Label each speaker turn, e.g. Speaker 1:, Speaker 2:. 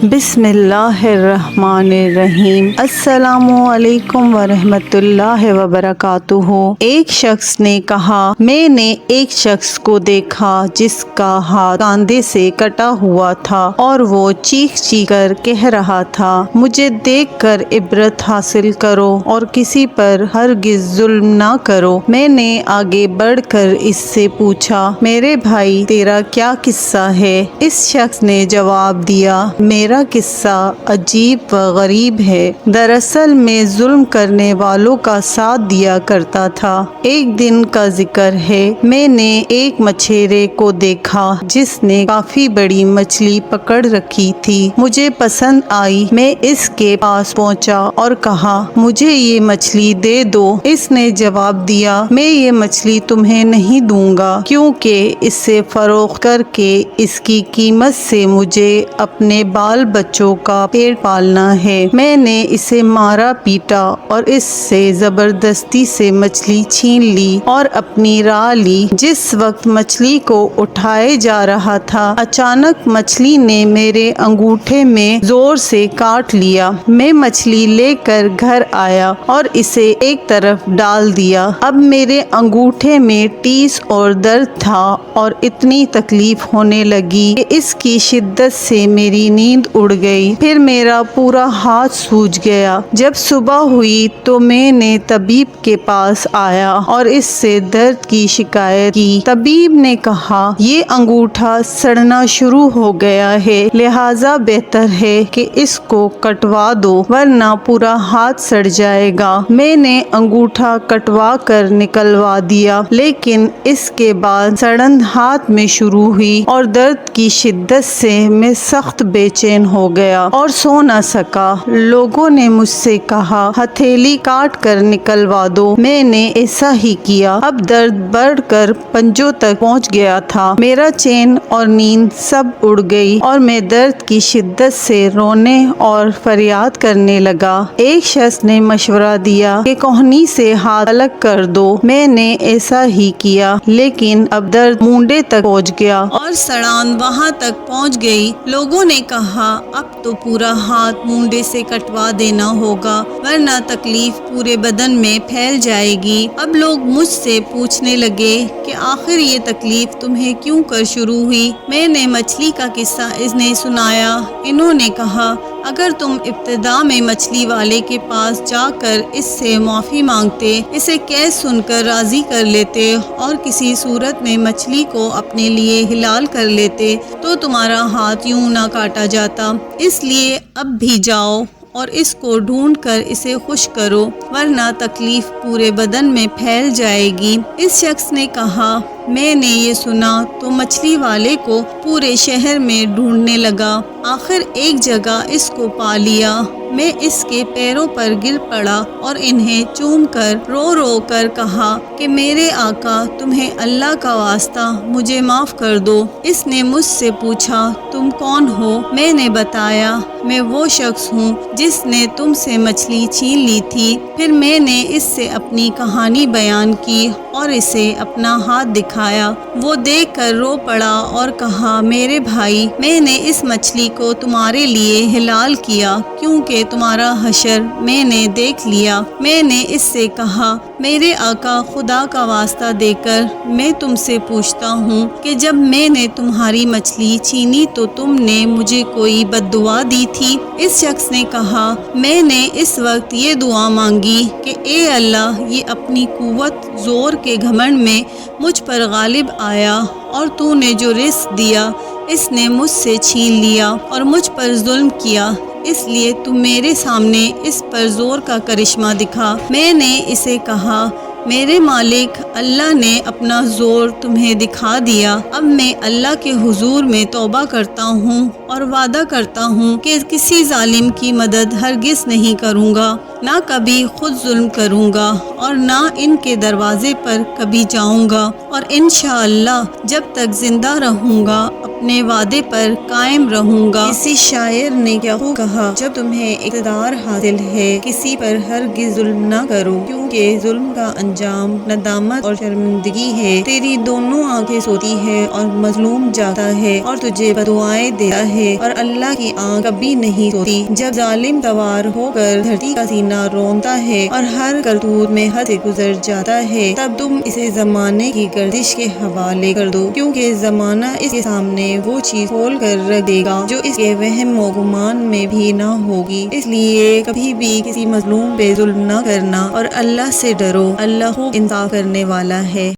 Speaker 1: बिस्मिल्लाहिर्रहमानिर्रहीम। अस्सलामु अलैकुम वरहमतुल्लाहि वबरकातुहू। एक शख्स ने कहा, मैंने एक शख्स को देखा जिसका हाथ कांधे से कटा हुआ था और वो चीख चीख कर कह रहा था, मुझे देखकर इबरत हासिल करो और किसी पर हरगिज जुल्म ना करो। मैंने आगे बढ़कर इससे पूछा, मेरे भाई तेरा क्या किस्सा है? इस शख्स ने जवाब दिया, मेरा किस्सा अजीब व गरीब है। दरअसल मैं जुल्म करने वालों का साथ दिया करता था। एक दिन का जिक्र है, मैंने एक मछेरे को देखा जिसने काफी बड़ी मछली पकड़ रखी थी। मुझे पसंद आई। मैं इसके पास पहुंचा और कहा, मुझे ये मछली दे दो। इसने जवाब दिया, मैं ये मछली तुम्हें नहीं दूंगा क्योंकि इससे फरोख्त करके इसकी कीमत से मुझे अपने बाल बच्चों का पेट पालना है। मैंने इसे मारा पीटा और इससे जबरदस्ती से मछली छीन ली और अपनी राह ली। जिस वक्त मछली को उठाए जा रहा था, अचानक मछली ने मेरे अंगूठे में जोर से काट लिया। मैं मछली लेकर घर आया और इसे एक तरफ डाल दिया। अब मेरे अंगूठे में टीस और दर्द था और इतनी तकलीफ होने लगी कि इसकी शिद्दत से मेरी नींद उड़ गई। फिर मेरा पूरा हाथ सूज गया। जब सुबह हुई तो मैंने तबीब के पास आया और इससे दर्द की शिकायत की। तबीब ने कहा, ये अंगूठा सड़ना शुरू हो गया है, लिहाजा बेहतर है कि इसको कटवा दो वरना पूरा हाथ सड़ जाएगा। मैंने अंगूठा कटवा कर निकलवा दिया, लेकिन इसके बाद सड़न हाथ में शुरू हुई और दर्द की शिद्दत से मैं सख्त बेचैन हो गया और सो न सका। लोगों ने मुझसे कहा, हथेली काट कर निकलवा दो। मैंने ऐसा ही किया। अब दर्द बढ़कर पंजों तक पहुंच गया था। मेरा चैन और नींद सब उड़ गई और मैं दर्द की शिद्दत से रोने और फरियाद करने लगा। एक शख्स ने मशवरा दिया कि कोहनी से हाथ अलग कर दो। मैंने ऐसा ही किया, लेकिन अब दर्द मूंडे तक पहुंच गया और सड़ान वहां तक पहुंच गई। लोगों ने कहा, अब तो पूरा हाथ मुंडे से कटवा देना होगा वरना तकलीफ पूरे बदन में फैल जाएगी। अब लोग मुझसे पूछने लगे कि आखिर ये तकलीफ तुम्हें क्यों कर शुरू हुई? मैंने मछली का किस्सा इन्हें सुनाया। इन्होंने कहा, अगर तुम इब्तिदा में मछली वाले के पास जाकर इससे माफ़ी मांगते, इसे कैद सुनकर राज़ी कर लेते और किसी सूरत में मछली को अपने लिए हिलाल कर लेते तो तुम्हारा हाथ यूं ना काटा जाता। इसलिए अब भी जाओ और इसको ढूंढ कर इसे खुश करो वरना तकलीफ पूरे बदन में फैल जाएगी। इस शख्स ने कहा, मैंने ये सुना तो मछली वाले को पूरे शहर में ढूंढने लगा। आखिर एक जगह इसको पा लिया। मैं इसके पैरों पर गिर पड़ा और इन्हें चूम कर रो रो कर कहा कि मेरे आका, तुम्हें अल्लाह का वास्ता मुझे माफ़ कर दो। इसने मुझसे पूछा, तुम कौन हो? मैंने बताया, मैं वो शख्स हूँ जिसने तुमसे मछली छीन ली थी। फिर मैंने इससे अपनी कहानी बयान की और इसे अपना हाथ दिखाया। वो देखकर रो पड़ा और कहा, मेरे भाई, मैंने इस मछली को तुम्हारे लिए हिलाल किया क्योंकि तुम्हारा हशर मैंने देख लिया। मैंने इससे कहा, मेरे आका, खुदा का वास्ता देकर मैं तुमसे पूछता हूँ कि जब मैंने तुम्हारी मछली छीनी तो तुमने मुझे कोई बद्दुआ दी थी? इस शख्स ने कहा, मैंने इस वक्त ये दुआ मांगी कि ए अल्लाह, ये अपनी कुव्वत जोर के घमंड में मुझ पर गालिब आया और तूने जो रिस्क दिया इसने मुझसे छीन लिया और मुझ पर जुल्म किया, इसलिए तू मेरे सामने इस पर जोर का करिश्मा दिखा। मैंने इसे कहा, मेरे मालिक, अल्लाह ने अपना जोर तुम्हें दिखा दिया। अब मैं अल्लाह के हुजूर में तौबा करता हूँ और वादा करता हूँ कि किसी जालिम की मदद हरगिज़ नहीं करूँगा। نہ کبھی خود ظلم کروں گا اور نہ ان کے دروازے پر کبھی جاؤں گا، اور انشاءاللہ جب تک زندہ رہوں گا اپنے وعدے پر قائم رہوں گا۔ کسی شاعر نے کیا خوب کہا، جب تمہیں اقتدار حاصل ہے کسی پر ہرگز ظلم نہ کرو، کیونکہ ظلم کا انجام ندامت اور شرمندگی ہے۔ تیری دونوں آنکھیں سوتی ہے اور مظلوم جاگتا ہے اور تجھے بددعائیں دیتا ہے، اور اللہ کی آنکھ کبھی نہیں سوتی۔ جب ظالم سوار ہو کر دھرتی کا سینہ رونتا ہے اور ہر کرتوت میں حد سے گزر جاتا ہے، تب تم اسے زمانے کی گردش کے حوالے کر دو، کیونکہ زمانہ اس کے سامنے وہ چیز کھول کر رکھ دے گا جو اس کے وہم و گمان میں بھی نہ ہوگی۔ اس لیے کبھی بھی کسی مظلوم پہ ظلم نہ کرنا اور اللہ سے ڈرو، اللہ خوب انصاف کرنے والا ہے۔